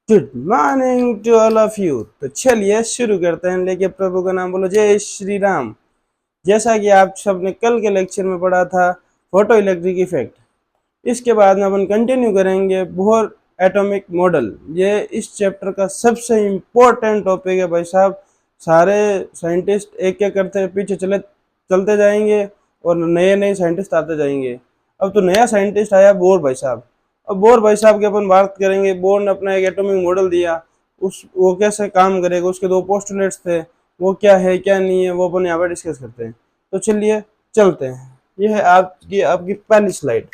Good morning to all of you. तो चलिए शुरू करते हैं। लेके प्रभु का नाम बोलो, जय श्री राम। जैसा कि आप सबने कल के लेक्चर में पढ़ा था फोटो इलेक्ट्रिक इफेक्ट, इसके बाद में अपन कंटिन्यू करेंगे बोहर एटॉमिक मॉडल। ये इस चैप्टर का सबसे इम्पोर्टेंट टॉपिक है भाई साहब। सारे साइंटिस्ट एक एक करते पीछे चलते जाएंगे और नए नए साइंटिस्ट आते जाएंगे। अब तो नया साइंटिस्ट आया बोर भाई साहब। अब बोर भाई साहब की अपन बात करेंगे। बोर ने अपना एक एटॉमिक मॉडल दिया, उस वो कैसे काम करेगा, उसके दो पोस्टुलेट्स थे, वो क्या है क्या नहीं है, वो अपन यहाँ पर डिस्कस करते हैं। तो चलिए चलते हैं। ये है आपकी आपकी पहली स्लाइड।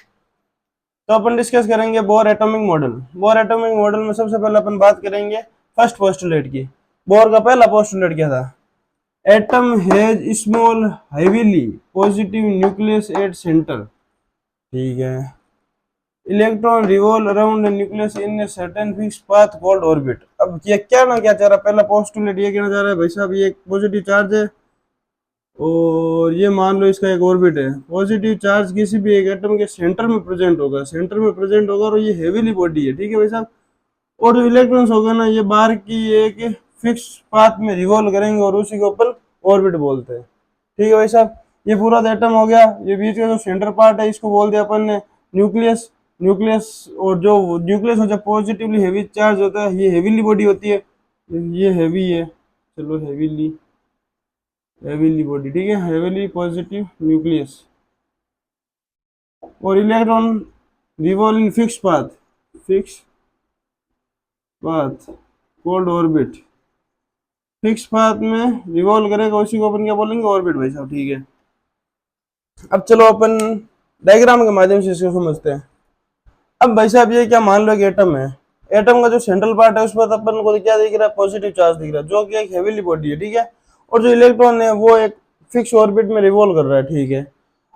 तो अपन डिस्कस करेंगे bore atomic model. Bore atomic model में सबसे पहले अपन बात करेंगे फर्स्ट पोस्टुलेट की। बोर का पहला पोस्टुलेट क्या था? Atom has small heavily positive nucleus at centre. ठीक है। Electron revolve around nucleus in a certain fix path called orbit. अब ये क्या ना क्या चाह रहा है, पहला पोस्टुलेट ये कहना चाह रहा है भाई साहब ये एक पॉजिटिव चार्ज है और ये मान लो इसका एक ऑर्बिट है। पॉजिटिव चार्ज किसी भी एक एटम के सेंटर में प्रेजेंट होगा, सेंटर में प्रेजेंट होगा और ये हेवीली बॉडी है। ठीक है भाई साहब। और जो इलेक्ट्रॉन्स होगा ना, ये बाहर की एक फिक्स पाथ में रिवॉल्व करेंगे और उसी को अपन ऑर्बिट बोलते हैं। ठीक है भाई साहब। ये पूरा एटम हो गया। ये बीच का जो सेंटर पार्ट है इसको बोल दिया अपन ने न्यूक्लियस। न्यूक्लियस और जो न्यूक्लियस हो, जब पॉजिटिवली हेवी चार्ज होता है, ये हेवीली बॉडी होती है। ये हेवी है, चलो हेवीली हेवीली बॉडी। ठीक है, हेवीली पॉजिटिव न्यूक्लियस और electron revolve in fix path called orbit. Fix path में रिवॉल्व करेगा, उसी को अपन क्या बोलेंगे? ऑर्बिट भाई साहब। ठीक है। अब चलो अपन डायग्राम के माध्यम से इसको समझते हैं। अब भाई साहब ये क्या, मान लो कि एटम है। एटम का जो सेंट्रल पार्ट है उस पर अपन को क्या दिख रहा है? पॉजिटिव चार्ज दिख रहा है, जो कि एक हेवीली बॉडी है। ठीक है। और जो इलेक्ट्रॉन है वो एक फिक्स ऑर्बिट में रिवॉल्व कर रहा है। ठीक है।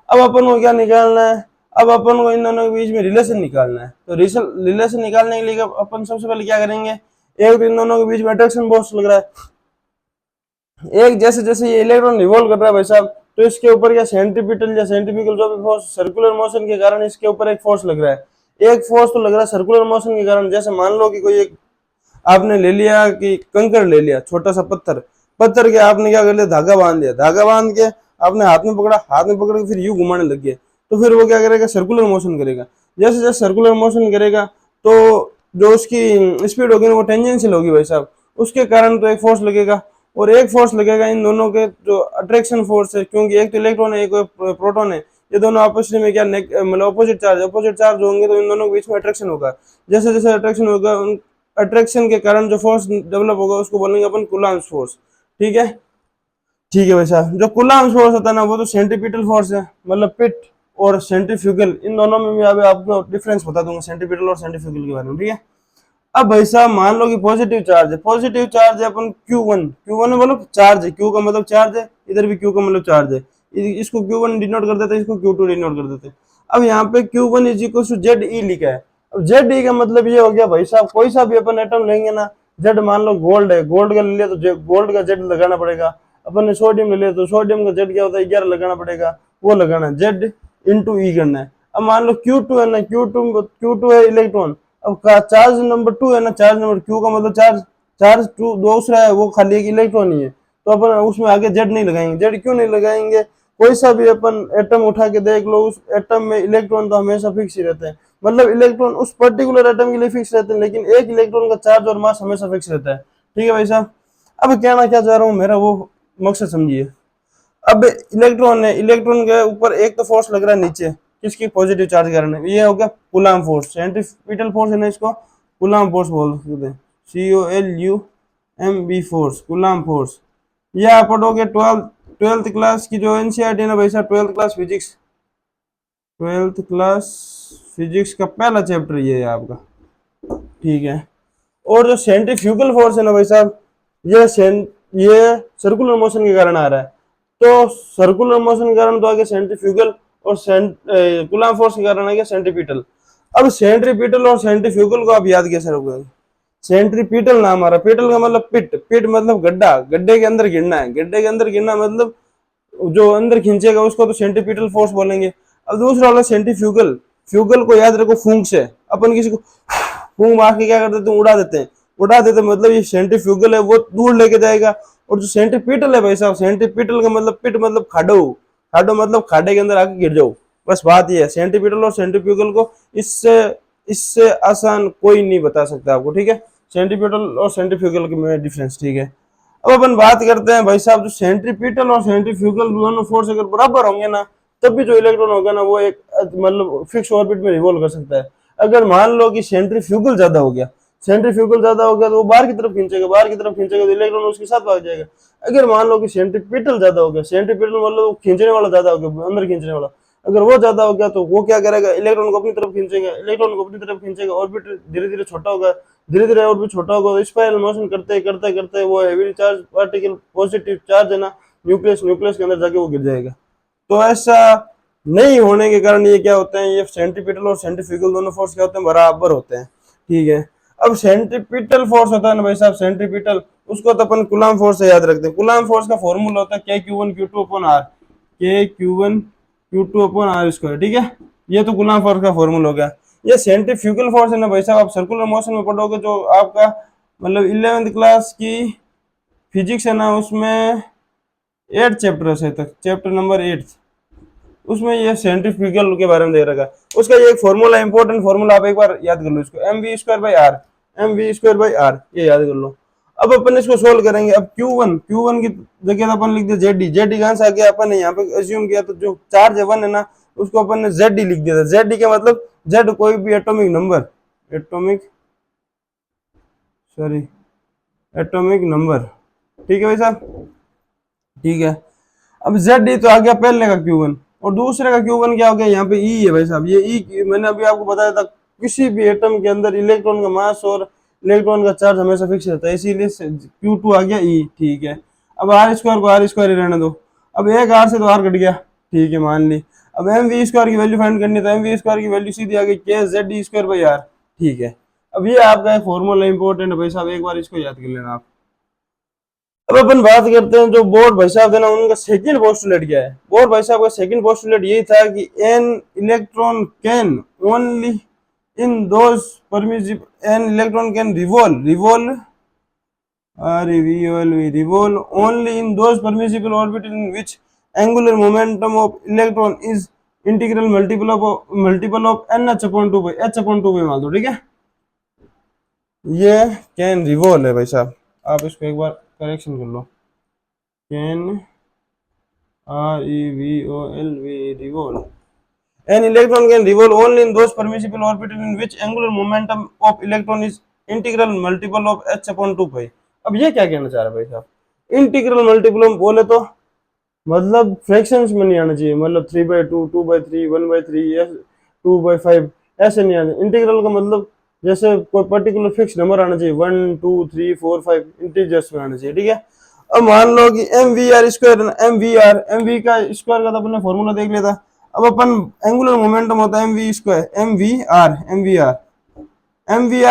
अब अपन को क्या निकालना है? अब अपन को इन दोनों के बीच में रिलेशन निकालना है। तो रिलेशन निकालने के लिए अपन सबसे पहले क्या करेंगे? एक तो इन दोनों के बीच में अट्रैक्शन फोर्स लग रहा है। एक जैसे जैसे ये इलेक्ट्रॉन रिवॉल्व कर रहा है भाई साहब, तो इसके ऊपर क्या सेंट्रीपिटल या सेंट्रीफ्यूगल जो भी फोर्स, सर्कुलर मोशन के कारण इसके ऊपर एक फोर्स लग रहा है। एक फोर्स तो लग रहा है सर्कुलर मोशन के कारण। जैसे मान लो कि कोई एक आपने ले लिया कि कंकड़ ले लिया, छोटा सा पत्थर। पत्थर के आपने क्या कर लिया? धागा बांध लिया। धागा बांध के आपने हाथ में पकड़ा, हाथ में पकड़ के फिर यूं घुमाने लग गए, तो फिर वो क्या करेगा? सर्कुलर मोशन करेगा। जैसे जैसे सर्कुलर मोशन करेगा तो जो उसकी स्पीड होगी ना वो टेंजेंशियल होगी भाई साहब। उसके कारण तो एक फोर्स लगेगा और एक फोर्स लगेगा इन दोनों के जो अट्रैक्शन फोर्स है, क्योंकि एक तो इलेक्ट्रॉन है एक प्रोटॉन है। ये दोनों आपस में क्या मतलब अपोजिट चार्ज होंगे, तो इन दोनों के बीच में अट्रैक्शन होगा। जैसे जैसे अट्रैक्शन होगा, उन अट्रैक्शन के कारण जो फोर्स डेवलप होगा उसको बोलेंगे अपन कूलम्ब फोर्स। ठीक है। ठीक है भाई साहब। जो कूलम्ब फोर्स होता है ना, वो तो सेंट्रीपिटल फोर्स है, मतलब पिट और सेंट्रीफ्यूगल, इन दोनों में भी अभी आपको डिफरेंस बता दूंगा सेंट्रीपिटल और सेंट्रीफ्यूगल के बारे में। ठीक है। अब भाई साहब मान लो कि पॉजिटिव चार्ज है। पॉजिटिव चार्ज है अपन Q1। Q1 मतलब चार्ज है, Q का मतलब चार्ज है, इधर भी Q का मतलब चार्ज है। इसको Q1 डिनोट कर देते हैं, इसको Q2 डिनोट कर देते हैं। अब यहाँ पे Q1 is equal to ZE लिखा है। अब ZE का मतलब ये हो गया भाई साहब, कोई सा भी अपन एटम लेंगे ना, Z मान लो गोल्ड है, गोल्ड का ले लिया तो गोल्ड का Z लगाना पड़ेगा। अपन ने सोडियम ले लिया तो सोडियम का Z क्या होता है? 11 लगाना पड़ेगा, वो लगाना है। Z इंटू ई करना है। अब मान लो Q2 है ना, Q2 है इलेक्ट्रॉन। अब चार्ज नंबर 2 है ना, चार्ज नंबर Q का मतलब चार्ज चार्ज 2 दूसरा है, वो खाली एक इलेक्ट्रॉन ही है। तो अपन उसमें आगे Z नहीं लगाएंगे। Z क्यों नहीं लगाएंगे? कोई सा भी अपन एटम उठा के देख लो, उस एटम में इलेक्ट्रॉन तो हमेशा फिक्स ही रहते हैं। मतलब इलेक्ट्रॉन उस पर्टिकुलर एटम के लिए फिक्स रहते हैं, लेकिन एक इलेक्ट्रॉन का चार्ज और मास हमेशा फिक्स रहता है। ठीक है भाई साहब। अब कहना क्या चाह रहा हूँ, मेरा वो मकसद समझिए। अब इलेक्ट्रॉन है, इलेक्ट्रॉन के ऊपर एक तो फोर्स लग रहा है नीचे, किसकी? पॉजिटिव चार्ज के कारण। ये हो गया कूलम्ब फोर्स, सेंट्रीपिटल फोर्स है ना, इसको कूलम्ब फोर्स बोल सकते हैं। COLUMB force, coulomb force. ये आप पढ़ोगे ट्वेल्थ क्लास की जो एनसीईआरटी है ना भाई साहब, ट्वेल्थ क्लास फिजिक्स का पहला चैप्टर ये है आपका। ठीक है। और जो सेंट्रीफ्यूगल फोर्स है ना भाई साहब, ये सर्कुलर मोशन के कारण आ रहा है। तो सर्कुलर मोशन के कारण तो आ गया सेंट्रीफ्यूगल, और कूलम्ब फोर्स के कारण आ गया सेंट्रीपिटल। अब सेंट्रीपिटल और सेंट्रीफ्यूगल को आप याद कैसे रखोगे? सेंट्रीपिटल नाम आ रहा, पिटल का मतलब पिट, पिट मतलब गड्ढा, गड्ढे के अंदर गिरना है। गड्ढे के अंदर गिरना मतलब जो अंदर खींचेगा उसको तो सेंट्रीपिटल फोर्स बोलेंगे। अब दूसरा वाला सेंट्रीफ्यूगल, फ्यूगल को याद रखो फूंक से। अपन किसी को फूंक मार के क्या कर देते हैं? उड़ा देते हैं। उड़ा देते मतलब ये सेंट्रीफ्यूगल है वो दूर लेके जाएगा। और जो सेंट्रीपिटल है भाई साहब, सेंट्रीपिटल का मतलब पिट मतलब खाडो, खाडो मतलब खाडे के अंदर आके गिर जाओ। बस बात ये है, सेंट्रीपिटल और सेंट्रीफ्यूगल को इससे इससे आसान कोई नहीं बता सकता आपको, ठीक है। सेंट्रीपिटल और सेंट्रीफ्यूगल में डिफरेंस, ठीक है। अब अपन बात करते हैं भाई साहब, जो सेंट्रीपिटल और सेंट्रीफ्यूगल दोनों फोर्स अगर बराबर होंगे ना, तब भी जो इलेक्ट्रॉन होगा ना वो एक मतलब फिक्स ऑर्बिट में रिवॉल्व कर सकता है। अगर मान लो कि सेंट्रीफ्यूगल ज्यादा हो गया, सेंट्रीफ्यूगल ज्यादा हो गया तो वो बाहर की तरफ खींचेगा, बाहर की तरफ खींचेगा तो इलेक्ट्रॉन उसके साथ भाग जाएगा। अगर मान लो कि सेंट्रीपिटल ज्यादा हो गया, सेंट्रीपिटल मतलब खींचने वाला ज्यादा हो गया, अंदर खींचने वाला, अगर वो ज्यादा हो गया तो वो क्या करेगा, इलेक्ट्रॉन को अपनी तरफ खींचेगा, इलेक्ट्रॉन को अपनी तरफ खींचेगा, ऑर्बिट धीरे धीरे छोटा होगा, धीरे धीरे ऑर्बिट छोटा होगा, तो स्पाइरल मोशन करते करते करते वो heavy charge particle, positive charge है ना न्यूक्लियस, न्यूक्लियस के अंदर जाके वो गिर जाएगा। तो ऐसा नहीं होने के कारण ये क्या होते हैं, ये सेंट्रीपिटल और सेंट्रीफ्यूगल दोनों फोर्स क्या होते हैं, बराबर होते हैं, ठीक है। अब सेंट्रीपिटल फोर्स होता है ना भाई साहब, सेंट्रीपिटल, उसको तो अपन कूलम्ब फोर्स से याद रखते हैं। कूलम्ब फोर्स का फॉर्मूला होता है K Q1 Q2/R, K Q1 Q2/R², ठीक है। ये तो कूलम्ब फोर्स का फॉर्मूला हो गया। ये सेंट्रीफ्यूगल फोर्स है ना भाई साहब, आप सर्कुलर मोशन में पढ़ोगे जो आपका मतलब 11th क्लास की फिजिक्स है ना, उसमें 8 चैप्टर है तक, चैप्टर नंबर 8, उसमें ये सेंट्रीफ्यूगल के बारे में दे रखा है। उसका ये एक फॉर्मूला, इंपॉर्टेंट फॉर्मूला, आप एक बार याद कर लो इसको, mv²/r, mv²/r, ये याद कर लो। अब अपन इसको सोल्व करेंगे। अब Q1 की जगह अपन लिख दिया जेडी कहां से आ गया, अपन ने यहाँ पे अज्यूम किया तो जो चार्ज है 1 है ना, उसको अपन ने जेडी लिख दिया था। जेडी का मतलब जेड कोई भी एटॉमिक नंबर, एटॉमिक नंबर, ठीक है भाई साहब, ठीक है। अब जेड तो आ गया पहले का Q1, और दूसरे का Q1 क्या हो गया, यहाँ पे ई है भाई साहब। ये ई मैंने अभी आपको बताया था, किसी भी एटम के अंदर इलेक्ट्रॉन का मास और इलेक्ट्रॉन का चार्ज हमेशा फिक्स रहता है, इसीलिए Q2 आ गया ई, ठीक है। अब R² को R² ही रहने दो। अब एक R से तो R कट गया, ठीक है, मान ली। अब mv² की वैल्यू फाइंड करनी है तो mv² की वैल्यू सीधी आ गई KZD²/R, ठीक है। अब ये आपका एक फॉर्मूला इंपॉर्टेंट है भाई साहब, एक बार इसको याद कर लेना आप। अब अपन बात करते हैं जो बोर्ड भाई साहब है ना, उनका सेकंड पोस्टुलेट क्या है। बोर्ड भाई साहब का सेकंड पोस्टुलेट यही था कि an electron can only in those permissible, an electron can revolve only in those permissible orbit in which angular momentum of electron is integral multiple of NH/2 h/2 मान दो, ठीक है। ये कैन रिवॉल्व है भाई साहब, आप इसको एक बार करेक्शन कर लो, can revolve, an electron can revolve only in those permissible orbitals in which angular momentum of electron is integral multiple of h/2 pi। अब ये क्या कहना चाह रहा है भाई साहब, इंटीग्रल मल्टीपल बोले तो मतलब फ्रैक्शंस में नहीं आना चाहिए, मतलब 3/2, 2/3, 1/3, 2/5 ऐसे नहीं आना। इंटीग्रल का मतलब जैसे कोई पर्टिकुलर फिक्स नंबर आना चाहिए, 1 2 3 4 5 इंटीजर्स में आना चाहिए, ठीक है। अब मान लो कि mvr², mv का स्क्वायर का तो अपने फॉर्मूला देख लेता। अब अपन एंगुलर मोमेंटम होता है mvr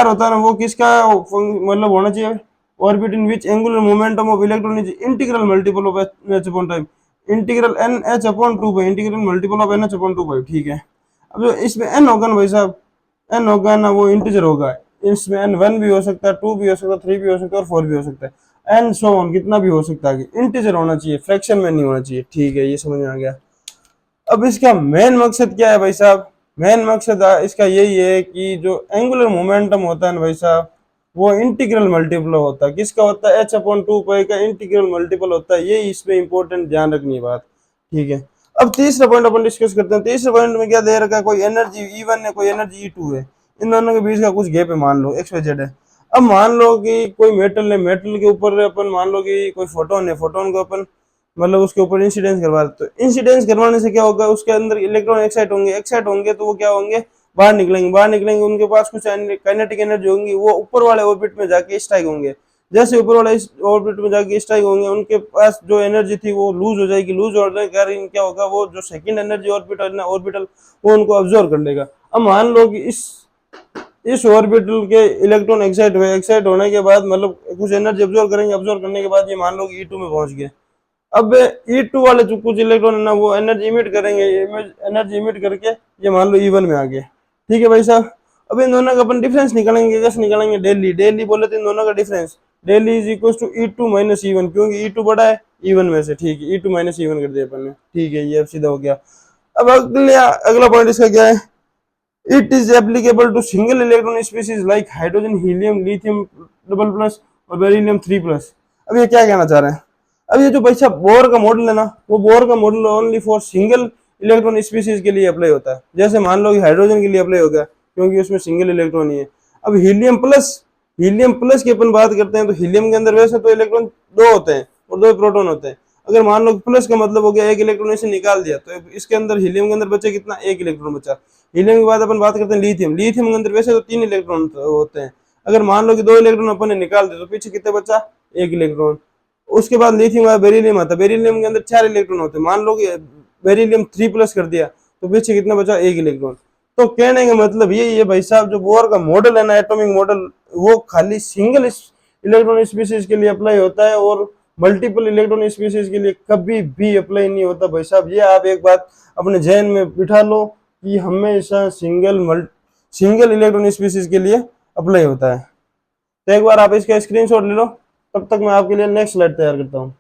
होता है ना, वो किसका मतलब होना चाहिए, orbit in which angular momentum of electron is integral multiple of h/टाइम, integral nh/2 integral multiple of nh/2, ठीक है। अब जो इसमें n होगा ना भाई साहब, n होगा ना वो इंटीजर होगा, इसमें n 1 भी हो सकता है, 2 भी हो सकता है, 3 भी हो सकता है और 4 भी हो सकता है, n सो ऑन कितना भी हो सकता है, इंटीजर होना चाहिए, फ्रैक्शन में नहीं होना चाहिए, ठीक है, ये समझ में आ गया। अब इसका मेन मकसद क्या है भाई साहब, मेन मकसद इसका यही है कि जो एंगुलर मोमेंटम होता है ना भाई साहब, वो इंटीग्रल मल्टीपल होता है, किसका होता है, h/2 पाई का इंटीग्रल मल्टीपल होता है, ये इसमें इंपॉर्टेंट ध्यान रखनी है बात, ठीक है। अब तीसरा पॉइंट अपन डिस्कस करते हैं। तीसरे पॉइंट में क्या दे रखा है, कोई एनर्जी E1 है, कोई एनर्जी E2 है, इन दोनों के बीच का कुछ गैप है, मान लो XYZ है। अब मान लो कि कोई मेटल है, मेटल के ऊपर अपन मान लो कि कोई फोटोन है, फोटोन को अपन मतलब उसके ऊपर इंसिडेंस करवा देते, तो इंसिडेंस करवाने से क्या होगा, उसके अंदर इलेक्ट्रॉन एक्साइट होंगे तो वो क्या होंगे, बाहर निकलेंगे, उनके पास कुछ काइनेटिक एनर्जी होंगी, वो ऊपर वाले ऑर्बिट में जाके स्ट्राइक होंगे। जैसे ऊपर वाले ऑर्बिट में जाके स्ट्राइक होंगे, उनके पास जो एनर्जी थी वो लूज हो जाएगी, लूज होने के कारण क्या होगा, वो जो सेकंड एनर्जी ऑर्बिटल वो उनको ऑब्जर्व कर लेगा। अब मान लो कि इस ऑर्बिटल के इलेक्ट्रॉन एक्साइट होने के बाद मतलब कुछ एनर्जी ऑब्जर्व करेंगे, ऑब्जर्व करने के बाद ये मान लो कि E2 में पहुंच गए। अब E2 वाले जो कुछ इलेक्ट्रॉन है ना, वो एनर्जी इमिट करेंगे, एनर्जी इमिट करके ये मान लो E1 में आ गए, ठीक है भाई साहब। अब इन दोनों का अपन डिफरेंस निकालेंगे, कैसे निकालेंगे, डेली डेली बोले तो इन दोनों का difference delta is equal to E2 minus E1, क्योंकि E2 बड़ा है E1 में से, ठीक है, E2 माइनस E1 कर दिया अपन ने, ठीक है, ये अब सीधा हो गया। अब अगला पॉइंट इसका क्या है, it is applicable to single electron species like hydrogen, helium, lithium double plus और बेरिलियम 3+। अब ये क्या कहना चाह रहे हैं, अब ये जो भाई साहब बोर का मॉडल है ना, वो बोर का model only for single electron species के लिए अप्लाई होता है। जैसे मान लो कि हाइड्रोजन के लिए अप्लाई हो गया क्योंकि उसमें सिंगल इलेक्ट्रॉन ही है। अब हीलियम प्लस की अपन बात करते हैं तो हीलियम के अंदर वैसे तो इलेक्ट्रॉन दो होते हैं और दो प्रोटॉन होते हैं। अगर मान लो प्लस का मतलब हो गया एक इलेक्ट्रॉन इसे निकाल दिया तो इसके अंदर हीलियम के अंदर बचे कितना, एक इलेक्ट्रॉन बचा। हीलियम के बाद अपन बात करते हैं लिथियम के अंदर वैसे तो 3 इलेक्ट्रॉन होते हैं। अगर मान लो कि 2 इलेक्ट्रॉन अपन ने निकाल दिया तो पीछे कितने बचा, 1 इलेक्ट्रॉन। उसके बाद लिथियम बेरिलियम आता है, बेरिलियम के अंदर 4 इलेक्ट्रॉन होते हैं। मान लो कि बेरिलियम 3+ कर दिया तो पीछे कितना बचा, 1 इलेक्ट्रॉन। तो कहने का मतलब यही है भाई साहब, जो बोर का मॉडल है ना, एटॉमिक मॉडल, वो खाली सिंगल इलेक्ट्रॉन स्पीसीज के लिए अप्लाई होता है और मल्टीपल इलेक्ट्रॉन स्पीसीज के लिए कभी भी अप्लाई नहीं होता भाई साहब। ये आप एक बात अपने जहन में बिठा लो कि हमेशा सिंगल इलेक्ट्रॉन स्पीसीज के लिए अप्लाई होता है। तो एक बार आप इसका स्क्रीनशॉट ले लो, तब तक मैं आपके लिए नेक्स्ट स्लाइड तैयार करता हूँ।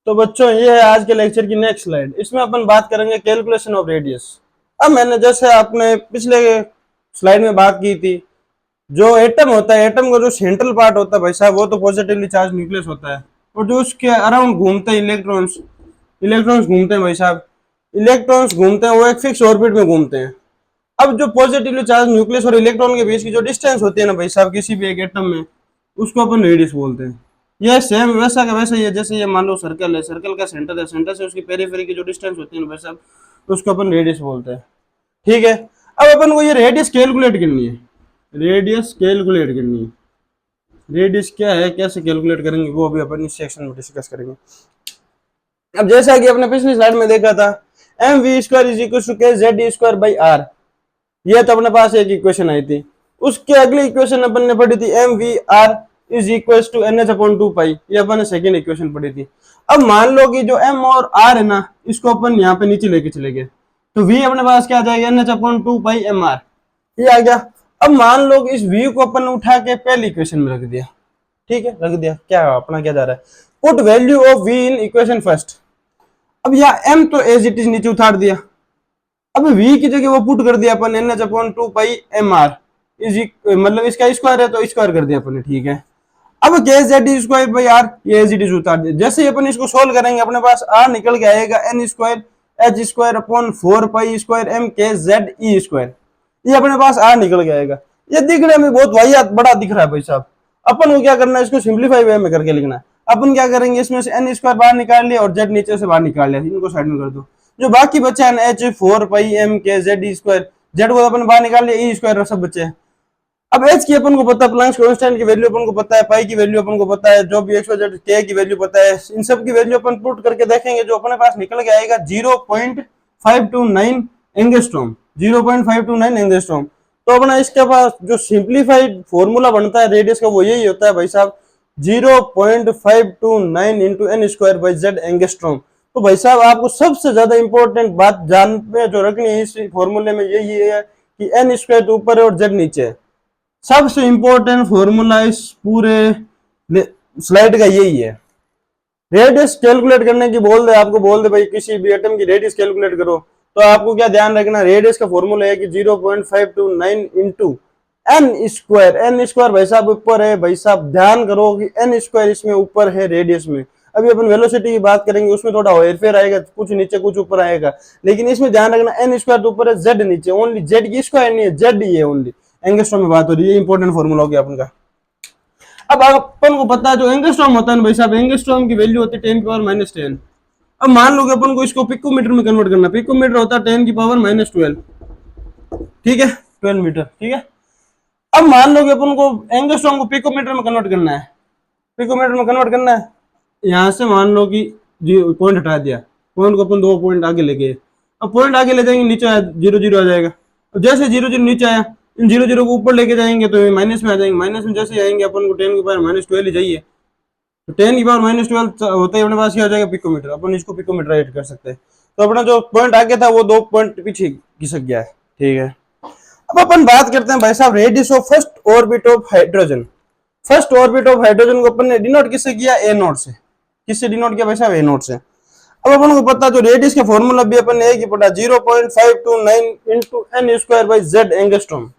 तो बच्चों ये है आज के लेक्चर की नेक्स्ट स्लाइड, इसमें अपन बात करेंगे कैलकुलेशन ऑफ रेडियस। अब मैंने जैसे आपने पिछले स्लाइड में बात की थी, जो एटम होता है, एटम का जो सेंट्रल पार्ट होता है भाई साहब, वो तो पॉजिटिवली चार्ज न्यूक्लियस होता है, और जो उसके अराउंड घूमते हैं इलेक्ट्रॉन्स घूमते हैं भाई साहब, इलेक्ट्रॉन्स घूमते हैं, वो एक फिक्स ऑर्बिट में घूमते हैं। अब जो पॉजिटिवली चार्ज न्यूक्लियस और इलेक्ट्रॉन के बीच की जो डिस्टेंस होती है ना भाई साहब, किसी भी एक एटम में, उसको अपन रेडियस बोलते हैं। ये सेम वैसा का वैसा ही है, जैसे ये मान लो सर्कल है, सर्कल का सेंटर है, सेंटर से उसकी पेरीफेरी की जो डिस्टेंस होती है ना भाई साहब, उसको अपन रेडियस बोलते हैं, ठीक है। अब अपन को ये रेडियस कैलकुलेट करनी है, रेडियस क्या है, कैसे कैलकुलेट करेंगे, वो अभी अपन इस सेक्शन में डिस्कस करेंगे। अब जैसा कि अपने पिछली स्लाइड में देखा था, mv² is equal to kz² r, ये तो अपने पास एक इक्वेशन आई थी। उसके अगली इक्वेशन अपन ने पढ़ी थी mvr is equal to nh/2π, ये अपन ने सेकेंड इक्वेशन पढ़ी थी। अब मान लो कि जो m और r है ना, इसको अपन यहाँ पे नीचे लेके चले गए तो v अपने पास क्या आ जाएगा, nh/2π mr, ये आ गया। अब मान लो कि इस v को अपन उठा के पहली इक्वेशन में रख दिया, ठीक है, रख दिया, क्या अपना क्या जा रहा है, put value of v in equation first. अब यहाँ m तो एज इट इज नीचे उतार दिया, अब v की जगह वो पुट कर दिया अपन nh/2π mr इज, मतलब इसका स्क्वायर है तो स्क्वायर कर दिया अपन ने, ठीक है। अब kz²r ये एज इट इज उतार दिया। जैसे ही अपन इसको सोल्व करेंगे अपने पास r निकल के आएगा n²h²/4π² mkze², ये अपने पास r निकल के आएगा। ये दिखने में बहुत वाहियात बड़ा दिख रहा है भाई साहब, अपन को क्या करना है, इसको सिंप्लीफाई वे में करके लिखना है। अपन क्या करेंगे, इसमें से n² बाहर निकाल लिया और z नीचे से बाहर निकाल लिया, इनको साइड में कर दो। जो बाकी बचा है h4π mkze², z को अपन बाहर निकाल लिया, e² सब बचे हैं। अब h की अपन को पता है, प्लैंक्स कांस्टेंट की वैल्यू अपन को पता है, पाई की वैल्यू अपन को पता है, जो भी x, y, z, k की वैल्यू पता है, इन सब की वैल्यू अपन पुट करके देखेंगे, जो अपने पास निकल के आएगा 0.529 एंगस्ट्रॉम, 0.529 एंगस्ट्रॉम। तो अपना इसके पास जो सिंप्लीफाइड फॉर्मूला बनता है रेडियस का, वो यही होता है भाई साहब, 0.529 इंटू n²/z एंगस्ट्रॉम। तो भाई साहब आपको सबसे ज्यादा इंपॉर्टेंट बात जानने जो रखनी है इस फॉर्मूले में, यही है कि n² तो ऊपर है और z नीचे है। सबसे इंपॉर्टेंट फॉर्मूला इस पूरे स्लाइड का यही है। रेडियस कैलकुलेट करने की आपको बोल दे भाई किसी भी एटम की रेडियस कैलकुलेट करो, तो आपको क्या ध्यान रखना, रेडियस का फॉर्मूला है कि 0.529 इंटू n² भाई साहब ऊपर है, भाई साहब ध्यान करो कि n² इसमें ऊपर है रेडियस में। अभी अपन वेलोसिटी की बात करेंगे, उसमें थोड़ा हेरफेर आएगा, कुछ नीचे कुछ ऊपर आएगा, लेकिन इसमें ध्यान रखना n² तो ऊपर है, z नीचे, ओनली z की स्क्वायर नहीं है, z ही है ओनली, एंगस्ट्रॉम में बात हो रही है, ये इंपॉर्टेंट फॉर्मूला हो गया अपन का। अब अपन को पता है जो एंगस्ट्रॉम होता है ना भाई साहब, एंगस्ट्रॉम की वैल्यू होती है 10⁻⁻10। अब मान लो कि अपन को इसको पिकोमीटर में कन्वर्ट करना, पिकोमीटर होता है 10⁻⁻12, ठीक है, 12 मीटर, ठीक है। अब मान लो कि अपन को एंगस्ट्रॉम को पिकोमीटर में कन्वर्ट करना है, यहां से मान लो कि पॉइंट हटा दिया, पॉइंट को अपन 2 पॉइंट आगे ले गए, अब पॉइंट आगे ले जाएंगे, नीचे 0 आ जाएगा। जैसे 0 नीचे आया, इन 0 को ऊपर लेके जाएंगे तो माइनस में आ जाएंगे, माइनस में जैसे आएंगे अपन को 10⁻⁻12 ही चाहिए, तो 10⁻⁻12 होते ही अपने पास क्या हो जाएगा, पिकोमीटर। अपन इसको पिकोमीटर ऐड कर सकते हैं। तो अपना जो पॉइंट आगे था वो 2 पॉइंट पीछे खिसक गया है, ठीक है। अब अपन बात करते हैं भाई साहब radius of first orbit of hydrogen. First orbit of hydrogen को अपन ने डिनोट किससे किया, ए नोट से। किससे डिनोट किया भाई साहब, ए नोट से। अब अपन को पता जो रेडियस का फॉर्मूला भी अपन ने एक ही पढ़ा 0.529 into n square by z angstrom.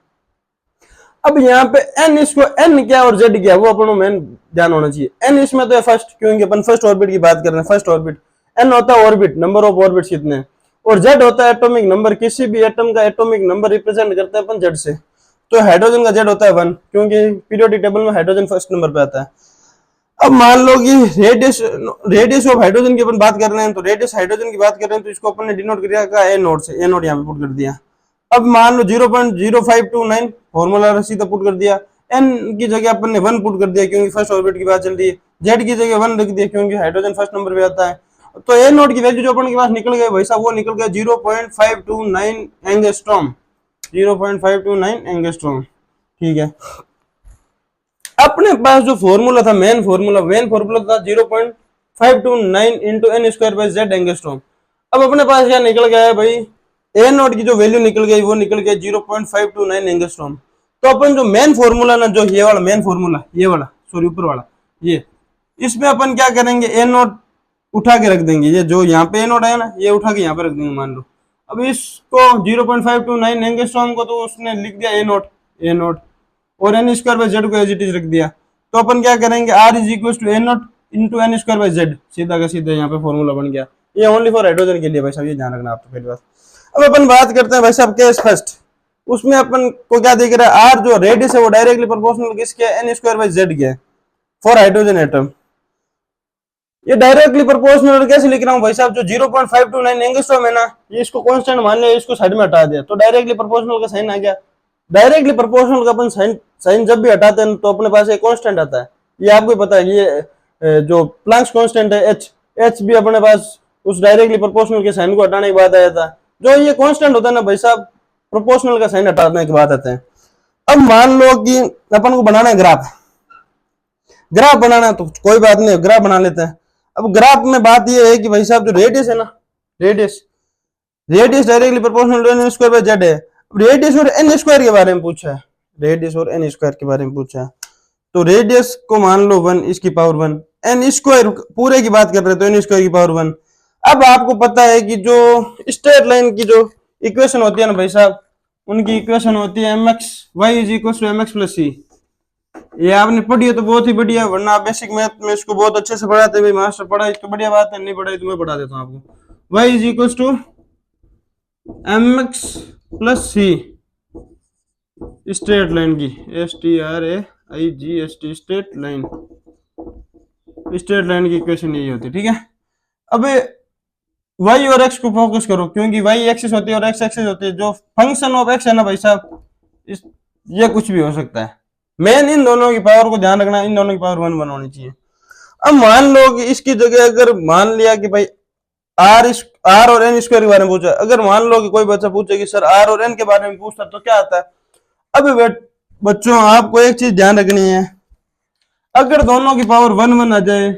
अब यहाँ पे एन इसको एन क्या और जेड क्या वो अपन को मेन ध्यान होना चाहिए। एन इसमें तो है फर्स्ट, क्योंकि अपन फर्स्ट ऑर्बिट की बात कर रहे हैं, फर्स्ट ऑर्बिट। एन होता है ऑर्बिट, नंबर ऑफ ऑर्बिट्स कितने हैं, और जेड होता है एटॉमिक नंबर, किसी भी एटम का एटॉमिक नंबर रिप्रेजेंट करते हैं अपन जेड से। तो हाइड्रोजन का जेड होता है 1, क्योंकि पीरियोडिक टेबल में हाइड्रोजन फर्स्ट नंबर पे आता है। अब मान लो कि रेडियस ऑफ हाइड्रोजन की अपन बात कर रहे हैं, तो रेडियस हाइड्रोजन की बात कर रहे हैं, तो इसको अपन ने डिनोट किया ए नोट से, ए नोट यहाँ पे पुट कर दिया। अब मान लो 0.0529 फॉर्मूला सीधा पुट कर दिया, एन की जगह अपन ने 1 पुट कर दिया क्योंकि फर्स्ट ऑर्बिट की बात चल रही है, जेड की जगह 1 रख दिया क्योंकि हाइड्रोजन फर्स्ट नंबर पे आता है। तो ए नोट की वैल्यू जो अपन के पास निकल गई भाई साहब, वो निकल गया 0.529 एंगस्ट्रॉम, 0.529 एंगस्ट्रॉम। ठीक है, अपने पास जो फॉर्मूला था मेन फॉर्मूला था 0.529 into n square by z angstrom. अब अपने पास क्या निकल गया है भाई, ए नोट की जो वैल्यू निकल गई वो निकल गया 0.529 एंगस्ट्रॉम। तो अपन जो मेन फॉर्मूला ना, जो ये वाला मेन फॉर्मूला, ये वाला सॉरी ऊपर वाला ये, इसमें अपन क्या करेंगे, ए नोट उठा के रख देंगे, ये जो यहाँ पे ए नोट है ना, ये उठा के यहाँ पे रख देंगे मान लो। अब इसको 0.529 एंगस्ट्रॉम को तो उसने लिख दिया ए नोट और एन स्क्वायर बाई जेड को एज इट इज रख दिया। तो अपन क्या करेंगे, r is equal to a naught into n square by z, सीधा का सीधा यहाँ पे फॉर्मूला बन गया। ये ओनली फॉर हाइड्रोजन के लिए भाई साहब, ये ध्यान रखना आपको पहली बात। अब अपन बात करते हैं भाई साहब केस फर्स्ट, उसमें अपन को क्या दिख रहा है, आर जो रेडियस है वो डायरेक्टली प्रोपोर्शनल किसके, एन स्क्वायर बाई जेड के फॉर हाइड्रोजन एटम। ये डायरेक्टली प्रोपोर्शनल कैसे लिख रहा हूँ भाई साहब, जो 0.529 एंगस्ट्रॉम है ना, ये इसको कांस्टेंट मान लिया, इसको साइड में हटा दिया तो डायरेक्टली प्रोपोर्शनल का साइन आ गया। डायरेक्टली प्रोपोर्शनल का अपन साइन जब भी हटाते हैं तो अपने पास एक कांस्टेंट आता है, ये आपको पता है, ये जो प्लैंक्स कांस्टेंट है एच भी अपने पास उस डायरेक्टली प्रोपोर्शनल के साइन को हटाने के बाद आया था। जो ये कांस्टेंट होता है ना भाई साहब, प्रोपोर्शनल का साइन हटाने के बाद आते हैं। अब मान लो कि अपन को बनाना है ग्राफ बनाना, तो कोई बात नहीं, ग्राफ बना लेते हैं। अब ग्राफ में बात ये है कि भाई साहब जो रेडियस है ना, radius directly proportional to n square by z है। रेडियस और एन स्क्वायर के बारे में पूछा है, रेडियस और एन स्क्वायर के बारे में पूछा है, तो रेडियस को मान लो 1, इसकी पावर 1, एन स्क्वायर पूरे की बात कर रहे हैं तो एन स्क्वायर की पावर 1। अब आपको पता है कि जो स्ट्रेट लाइन की जो इक्वेशन होती है ना भाई साहब, उनकी इक्वेशन होती है mx y is equal to mx plus c। ये आपने पढ़ी है तो बहुत ही बढ़िया, वरना आप बेसिक मैथ में इसको बहुत अच्छे से पढ़ाते हैं भाई मास्टर, पढ़ाई तो बढ़िया बात है, नहीं पढ़ाई तो मैं पढ़ा देता हूँ आपको। y is equal to mx plus c, straight line की STRAIGST स्ट्रेट लाइन की इक्वेशन यही होती है। ठीक है, अब y और x को फोकस करो, क्योंकि y एक्सिस होती है और x एक्सिस होती है। जो फंक्शन ऑफ x है ना भाई साहब, ये कुछ भी हो सकता है, मेन इन दोनों की पावर को ध्यान रखना, इन दोनों की पावर 1 होनी चाहिए। अब मान लो कि इसकी जगह अगर मान लिया कि भाई आर और एन स्क्वायर के बारे में पूछा, अगर मान लो कि कोई बच्चा पूछे कि सर आर और एन के बारे में पूछता तो क्या आता है। अब बच्चों आपको एक चीज ध्यान रखनी है, अगर दोनों की पावर 1 आ जाए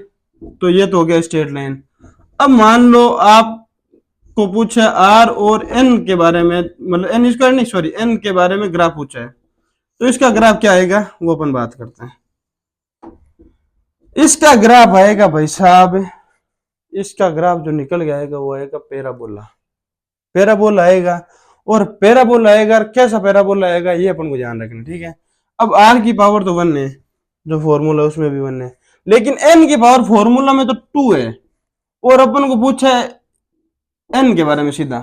तो ये तो हो गया स्ट्रेट लाइन। अब मान लो आपको पूछा आर और एन के बारे में, मतलब एन स्क्वायर नहीं सॉरी एन के बारे में ग्राफ पूछा है, तो इसका ग्राफ क्या आएगा वो अपन बात करते हैं। इसका ग्राफ आएगा भाई साहब, इसका ग्राफ जो निकल के आएगा वो आएगा पैराबोला आएगा, और पैराबोला आएगा, कैसा पैराबोला आएगा ये अपन को ध्यान रखना। ठीक है, अब आर की पावर तो 1 है, जो फॉर्मूला उसमें भी 1 है, लेकिन एन की पावर फॉर्मूला में तो 2 है, और अपन को पूछा है एन के बारे में सीधा,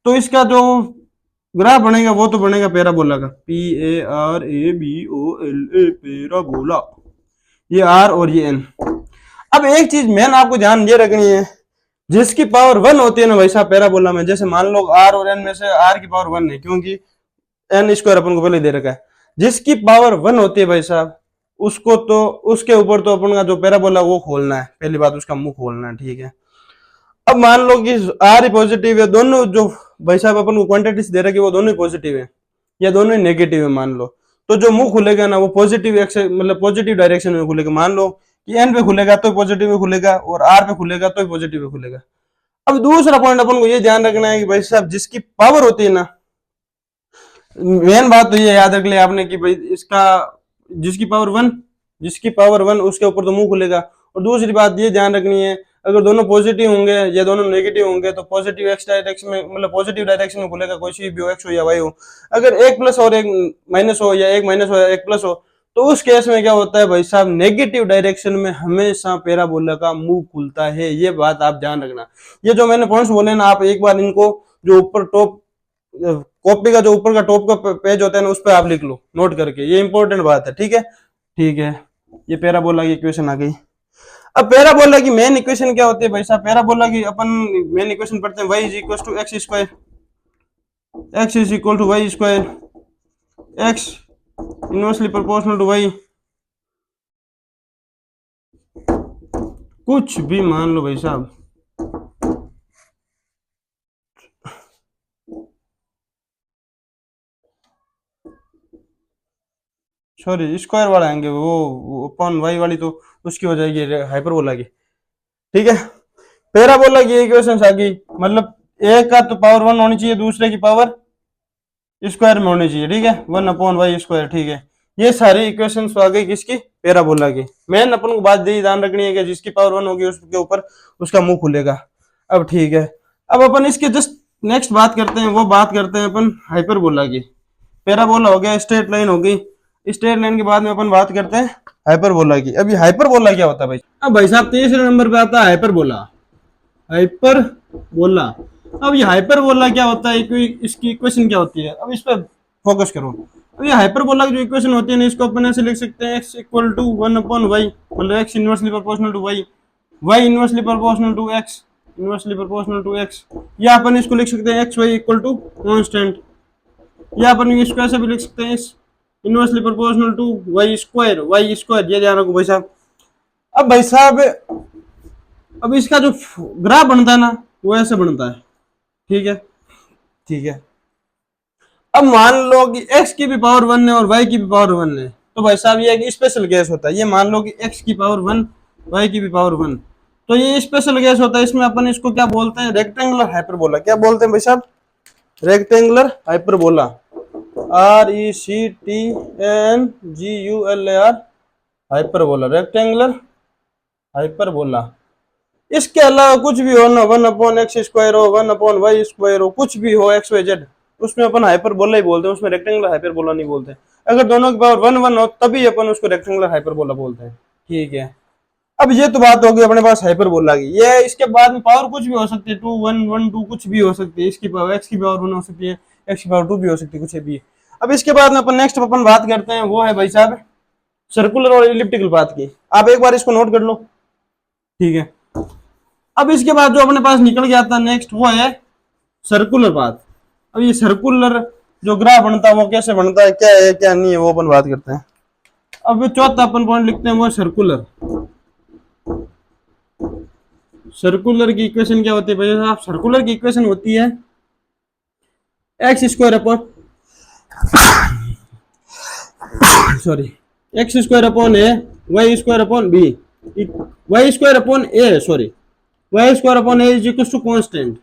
तो इसका जो ग्राफ बनेगा वो तो बनेगा पैराबोला का, PARABOLA पैराबोला, ये आर और ये एन। अब एक चीज मेन आपको ध्यान ये रखनी है, जिसकी पावर 1 होती है ना भाई साहब पैराबोला में, जैसे मान लो आर और एन में से आर की पावर 1 है, क्योंकि एन स्क्वायर अपन को पहले दे रखा है, जिसकी पावर 1 होती है भाई साहब उसको तो उसके ऊपर तो अपन का जो पैराबोला वो खोलना है, पहली बात उसका मुंह खोलना है। ठीक है, अब मान लो कि आर ही पॉजिटिव है, दोनों जो भाई साहब अपन को क्वांटिटीज दे रखी है वो दोनों ही पॉजिटिव है या दोनों ही नेगेटिव है मान लो, तो जो मुंह खुलेगा ना वो पॉजिटिव मतलब पॉजिटिव डायरेक्शन में खुलेगा। मान लो कि एन पे खुलेगा तो पॉजिटिव में खुलेगा, और आर पे खुलेगा तो पॉजिटिव में खुलेगा। अब दूसरा पॉइंट अपन को ये ध्यान रखना है कि भाई साहब जिसकी पावर होती है ना, मेन बात तो ये याद रख लिया आपने कि भाई इसका जिसकी पावर वन उसके ऊपर तो मुंह खुलेगा। और दूसरी बात ये ध्यान रखनी है, अगर दोनों पॉजिटिव होंगे या दोनों नेगेटिव होंगे तो पॉजिटिव एक्स डायरेक्शन में, मतलब पॉजिटिव डायरेक्शन में खुलेगा, कोई सी भी हो, एक्स हो या वाई हो। अगर एक प्लस और एक माइनस हो, या एक माइनस हो या एक प्लस हो, तो उस केस में क्या होता है भाई साहब, नेगेटिव डायरेक्शन में हमेशा पैराबोला का मुंह खुलता है। ये बात आप ध्यान रखना। ये जो मैंने पॉइंट्स बोले ना, आप एक बार इनको जो ऊपर टॉप कॉपी का जो ऊपर का टॉप का पेज होता है ना, उस पर आप लिख लो नोट करके, ये इंपॉर्टेंट बात है। ठीक है, ठीक है। ये पैराबोला की इक्वेशन आ गई। अब पैराबोला की मेन इक्वेशन क्या होती है भाई साहब, पैराबोला की अपन मेन इक्वेशन पढ़ते हैं, y is equal to x square, x is equal to y square, x inversely proportional to y। कुछ भी मान लो भाई साहब, सॉरी स्क्वायर वाला आएंगे वो अपॉन वाई वाली तो उसकी हो जाएगी हाइपरबोला की। ठीक है, पैराबोला की इक्वेशन आ गई, मतलब एक का तो पावर वन होनी चाहिए, दूसरे की पावर स्क्वायर में होनी चाहिए। ठीक है, वन अपॉन वाई स्क्वायर। ठीक है, ये सारी इक्वेशन आ गई किसकी, पैराबोला की। मेन अपन को बात यही ध्यान रखनी है कि जिसकी पावर वन होगी उसके ऊपर उसका मुंह खुलेगा। अब ठीक है, अब अपन इसके जस्ट नेक्स्ट बात करते हैं, वो बात करते हैं अपन हाइपरबोला की। पैराबोला हो गया, स्ट्रेट लाइन हो गई, स्ट्रेट लाइन के बाद में अपन बात करते हैं हाइपरबोला की। अभी हाइपरबोला क्या होता है भाई, अब भाई साहब तीसरे नंबर पे आता है हाइपरबोला। हाइपरबोला, अब ये हाइपरबोला क्या होता है, इसकी इक्वेशन क्या होती है, अब इस पर फोकस करो। अब ये हाइपरबोला की जो इक्वेशन होती है ना, इसको अपन ऐसे लिख सकते हैं, x equal to one upon y, मतलब x inversely proportional to y, y inversely proportional to x, inversely proportional to x। या अपन इसको लिख सकते हैं x y equal to constant, या अपन इसको ऐसे भी लिख सकते हैं inversely proportional to y square. ये ध्यान रखो भाई साहब। अब भाई साहब, अब इसका जो ग्राफ बनता है ना, वो ऐसे बनता है। ठीक है, ठीक है। अब मान लो कि x की भी पावर वन है और y की भी पावर वन है, तो भाई साहब ये एक स्पेशल केस होता है। ये मान लो कि x की पावर वन, y की भी पावर वन, तो ये स्पेशल केस होता है। इसमें अपन इसको क्या बोलते हैं, रेक्टेंगुलर हाइपरबोला। क्या बोलते हैं भाई साहब, rectangular hyperbola, RECTNGULAR, hyperbola, rectangular hyperbola. इसके अलावा कुछ भी हो ना, वन अपॉन एक्स स्क्वायर हो, वन अपॉन वाई स्क्वायर हो, कुछ भी हो एक्स वाई जेड, उसमें अपन हाइपरबोला ही बोलते हैं, उसमें रेक्टेंगुलर हाइपरबोला नहीं बोलते। अगर दोनों की पावर वन वन हो तभी अपन उसको रेक्टेंगुलर हाइपरबोला बोलते हैं। ठीक है, अब ये तो बात होगी अपने पास हाइपरबोला की। ये इसके बाद में पावर कुछ भी हो सकती है, टू वन वन टू कुछ भी हो सकती है। इसकी पावर एक्स की पावर वन हो सकती है, एक्स की पावर टू भी हो सकती है, कुछ भी। अब इसके बाद में अपन नेक्स्ट अपन बात करते हैं, वो है भाई साहब सर्कुलर और इलिप्टिकल पाथ की। आप एक बार इसको नोट कर लो। ठीक है, अब इसके बाद जो अपने पास निकल गया था नेक्स्ट, वो है सर्कुलर पाथ। अब ये सर्कुलर जो ग्राफ बनता है वो कैसे बनता है, क्या है क्या नहीं है, वो अपन बात करते हैं। अब चौथा अपन पॉइंट लिखते हैं, वो है सर्कुलर। सर्कुलर की इक्वेशन क्या होती है भाई साहब, सर्कुलर की इक्वेशन होती है x square upon sorry x square upon a, y square upon b, y square upon a, sorry y square upon a is equal to constant.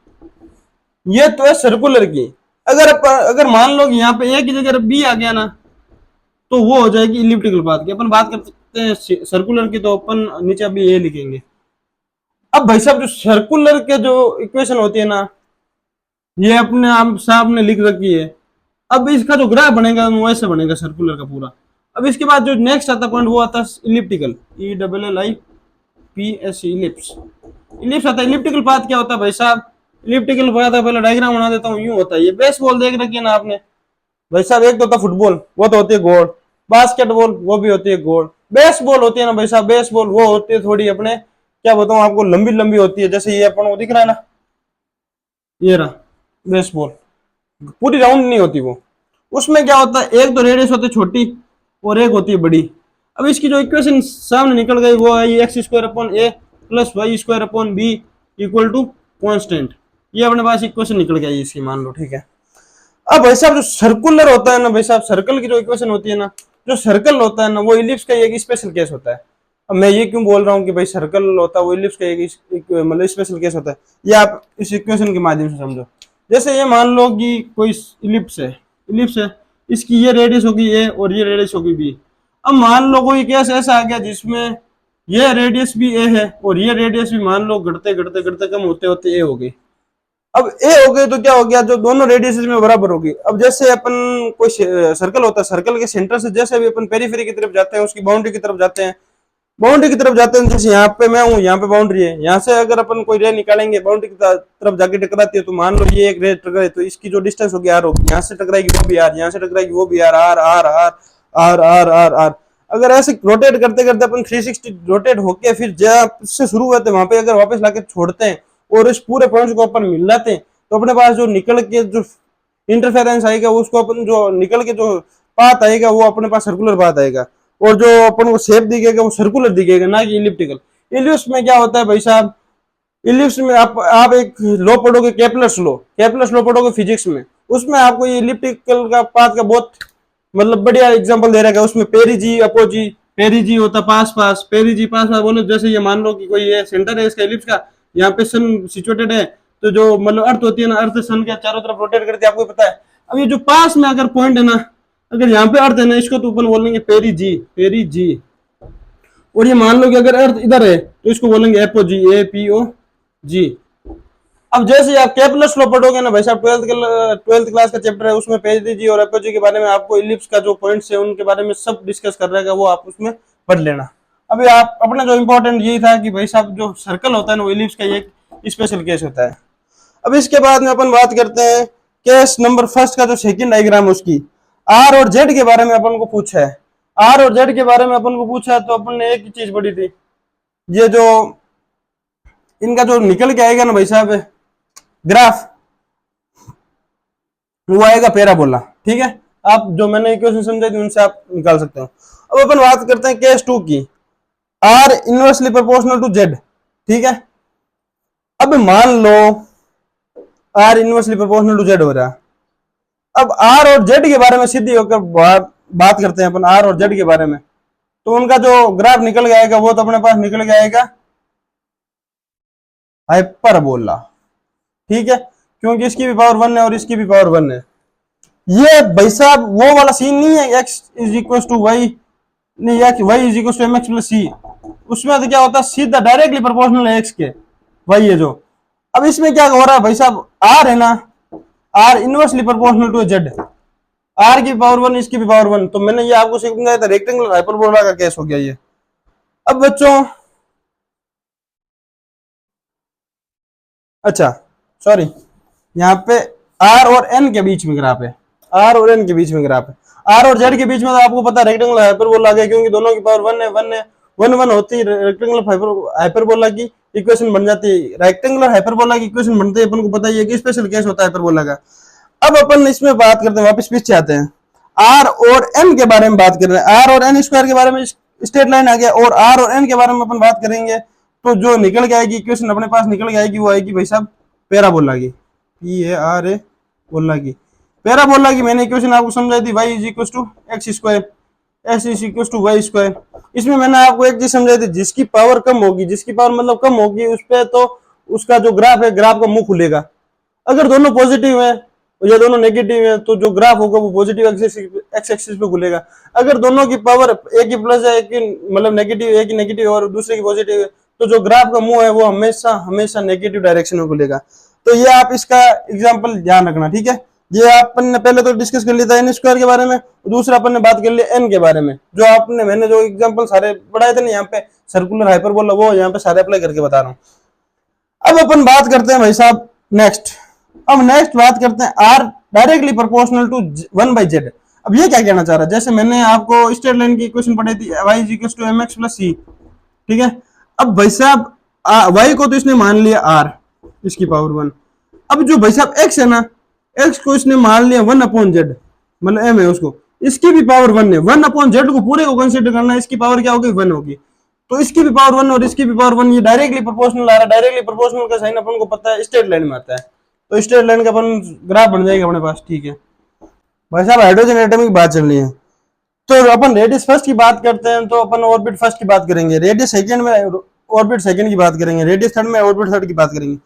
ये तो है सर्कुलर की। अगर मान लो कि यहाँ पे ए की जगह बी आ गया ना, तो वो हो जाएगी इलिप्टिकल पाथ की। अपन बात कर सकते हैं सर्कुलर की, तो अपन नीचे अभी ए लिखेंगे। अब भाई साहब जो सर्कुलर के जो इक्वेशन होती है ना, ये अपने आप साहब ने लिख रखी है। अब इसका जो ग्राफ बनेगा वो ऐसे बनेगा सर्कुलर का पूरा। अब इसके बाद जो नेक्स्ट आता पॉइंट वो आता है इलिप्टिकल, ELLIPS, इलिप्स। इलिप्स आता है। इलिप्टिकल पाथ क्या होता है भाई साहब, इलिप्टिकल पाथ का पहले डायग्राम बना देता हूँ। यूं होता है, ये बेसबॉल देख रखी है ना आपने भाई साहब, एक तो होता है फुटबॉल, वो तो होती है गोल, बास्केटबॉल वो भी होती है गोल, बेसबॉल होती है ना भाई साहब, बेसबॉल वो होती है थोड़ी अपने क्या बताऊं आपको, लंबी लंबी होती है। जैसे ये अपन को दिख रहा है ना, ये रहा बेसबॉल, पूरी राउंड नहीं होती वो। उसमें क्या होता है, एक तो रेडियस होती है छोटी और एक होती है बड़ी। अब इसकी जो इक्वेशन सामने निकल गई वो है x square upon a plus y square upon b equal to constant. ये अपने पास इक्वेशन निकल गई इसकी, मान लो। ठीक है, अब भाई साहब जो सर्कुलर होता है ना भाई साहब, सर्कल की जो इक्वेशन होती है ना, जो सर्कल होता है ना, वो इलिप्स का एक स्पेशल केस होता है। अब मैं ये क्यों बोल रहा हूँ कि भाई सर्कल होता है वो इलिप्स का एक मतलब स्पेशल केस होता है, ये आप इस इक्वेशन के माध्यम से समझो। जैसे ये मान लो कि कोई इलिप्स है, इलिप्स है, इसकी ये रेडियस होगी ए और ये रेडियस होगी बी। अब मान लो कोई केस ऐसा आ गया जिसमें ये रेडियस भी ए है और ये रेडियस भी मान लो घटते घटते घटते कम होते होते ए हो गई। अब ए हो गई तो क्या हो गया, जो दोनों रेडियस में बराबर होगी। अब जैसे अपन कोई सर्कल होता है, सर्कल के सेंटर से जैसे भी अपन पेरीफेरी की तरफ जाते हैं, उसकी बाउंड्री की तरफ जाते हैं, बाउंड्री की तरफ जाते हैं, जैसे यहाँ पे मैं हूँ, यहाँ पे बाउंड्री है, यहाँ से अगर अपन कोई रे निकालेंगे बाउंड्री की तरफ जाके टकराती है, तो मान लो ये एक रे टकराई तो इसकी जो डिस्टेंस होगी आर होगी, यहाँ से टकराएगी वो भी आर, यहाँ से टकराएगी वो भी r, r r r r r r r. अगर ऐसे रोटेट करते करते अपन 360 रोटेट होके फिर जहाँ से शुरू हुए थे वहां पे अगर वापस लाके छोड़ते हैं और इस पूरे पॉइंट को अपन मिलाते हैं, तो अपने पास जो निकल के जो इंटरफेरेंस आएगा उसको अपन जो निकल के जो पाथ आएगा वो अपने पास सर्कुलर पाथ आएगा, और जो अपन को शेप दिखेगा वो सर्कुलर दिखेगा, ना कि इलिप्टिकल। इलिप्स में क्या होता है भाई साहब, इलिप्स में आप एक लॉ पढ़ोगे, केपलर्स लॉ पढ़ोगे फिजिक्स में, उसमें आपको ये इलिप्टिकल का पाथ का बहुत मतलब बढ़िया एग्जांपल दे रखा है। उसमें पेरीजी अपोजी, पेरीजी होता पास पास, पेरीजी पास पास बोलो, जैसे ये मान लो कि कोई ये सेंटर है इसका इलिप्स का, यहाँ पे सन सिचुएटेड है, तो जो मतलब अर्थ होती है ना, अर्थ सन के चारों तरफ रोटेट करती है, आपको पता है। अब ये जो पास में अगर पॉइंट है ना, अगर यहाँ पे अर्थ है ना, इसको तो अपन बोलेंगे पेरीजी, पेरीजी। और ये मान लो कि अगर अर्थ इधर है तो इसको बोलेंगे एपोजी, ए पी ओ जी। अब जैसे आप केपलर्स लॉ पढ़ोगे ना भाई साहब, ट्वेल्थ क्लास का चैप्टर है, उसमें पेरीजी और एपोजी के बारे में आपको इलिप्स का जो पॉइंट्स है उनके बारे में सब डिस्कस कर रहेगा, वो आप उसमें पढ़ लेना। अभी आप अपना जो इम्पोर्टेंट यही था कि भाई साहब जो सर्कल होता है ना वो इलिप्स का एक स्पेशल केस होता है। अब इसके बाद में अपन बात करते हैं केस नंबर फर्स्ट का, जो सेकंड डायग्राम उसकी आर और जेड के बारे में अपन को पूछा है। आर और जेड के बारे में अपन को पूछा है तो अपन ने एक ही चीज पढ़ी थी, ये जो इनका जो निकल के आएगा ना भाई साहब ग्राफ, वो आएगा पैराबोला। ठीक है, आप जो मैंने इक्वेशन समझाई थी उनसे आप निकाल सकते हो। अब अपन बात करते हैं केस 2 की, R inversely proportional to Z. ठीक है, अब मान लो R inversely proportional to Z हो रहा है। अब आर और जेड के बारे में सीधी होकर बात करते हैं अपन, आर और जेड के बारे में, तो उनका जो ग्राफ निकल के आएगा वो तो अपने पास निकल के आएगा हाइपरबोला। ठीक है, क्योंकि इसकी भी पावर 1 है और इसकी भी पावर 1 है। ये भाई साहब वो वाला सीन नहीं है x is equal to Y, नहीं y is equal to M X plus C, उसमें तो क्या होता है सीधा डायरेक्टली प्रोपोर्शनल है x के, वही है जो। अब इसमें क्या हो रहा है भाई साहब, r है ना, r inversely proportional to z, r की पावर 1 इसकी भी पावर 1, तो मैंने ये आपको समझाया था रेक्टेंगुलर हाइपरबोला का केस हो गया ये। अब बच्चों अच्छा सॉरी, यहाँ पे r और n के बीच में ग्राफ है, r और n के बीच में ग्राफ है, r और z के बीच में तो आपको पता है रेक्टेंगुलर हाइपरबोला है, क्योंकि दोनों की पावर 1 है, 1 होती है, रेक्टेंगुलर हाइपरबोला की इक्वेशन बन जाती है, रेक्टेंगुलर हाइपरबोला की इक्वेशन बनती है, अपन को पता ही है कि स्पेशल केस होता है हाइपरबोला का। अब अपन इसमें बात करते हैं, वापस पीछे आते हैं, r और n के बारे में बात कर रहे हैं, r और n स्क्वायर के बारे में स्ट्रेट लाइन आ गया, और r और n के बारे में अपन बात करेंगे तो जो निकल के आएगी इक्वेशन अपने पास निकल के आएगी वो आएगी भाई साहब पैराबोला की, P-A-R-A बोला की, पैराबोला की मैंने इक्वेशन आपको समझाई थी, y is equal to x square, s is equal to y square. इसमें मैंने आपको एक चीज समझाई थी, जिसकी पावर कम होगी, जिसकी पावर मतलब कम होगी उस पर तो उसका जो ग्राफ है ग्राफ का मुंह खुलेगा। अगर दोनों पॉजिटिव है या दोनों नेगेटिव है तो जो ग्राफ होगा वो पॉजिटिव एक्स एक्सिस पे खुलेगा। अगर दोनों की पावर एक ही प्लस है, एक ही मतलब नेगेटिव, एक ही नेगेटिव और दूसरे की पॉजिटिव है, तो जो ग्राफ का मुंह है वो हमेशा हमेशा नेगेटिव डायरेक्शन में खुलेगा। तो ये आप इसका एग्जांपल ध्यान रखना। ठीक है, ये अपन ने पहले तो डिस्कस कर लिया था एन स्क्वायर के बारे में, दूसरा अपन ने बात कर लिया एन के बारे में, जो आपने मैंने जो एग्जांपल सारे पढ़ाए थे ना यहाँ पे सर्कुलर हाइपरबोला, वो यहाँ पे सारे अप्लाई करके बता रहा हूँ। अब अपन बात करते हैं भाई साहब नेक्स्ट, अब नेक्स्ट बात करते हैं are directly proportional to 1/z। अब ये क्या कहना चाह रहा है, जैसे मैंने आपको स्ट्रेट लाइन की इक्वेशन पढ़ाई थी y is equal to mx plus c। ठीक है, अब भाई साहब y को तो इसने मान लिया r इसकी पावर 1, अब जो भाई साहब x है ना, x को इसने मान लिया 1/z, मतलब m है उसको, इसकी भी पावर 1 है, 1/z को पूरे को कंसीडर करना है, इसकी पावर क्या होगी 1 होगी, तो इसकी भी पावर 1 और इसकी भी पावर 1, ये डायरेक्टली प्रोपोर्शनल आ रहा है। डायरेक्टली प्रोपोर्शनल का साइन अपन को पता है स्ट्रेट लाइन में आता है, तो स्ट्रेट लाइन का अपन ग्राफ बन जाएगा अपने पास। ठीक है भाई साहब, हाइड्रोजन एटम की बात चल रही है, तो अपन रेडियस फर्स्ट की बात करते हैं तो अपन ऑर्बिट फर्स्ट की बात करेंगे, रेडियस सेकंड में ऑर्बिट सेकंड की बात करेंगे, रेडियस थर्ड में ऑर्बिट थर्ड की बात करेंगे।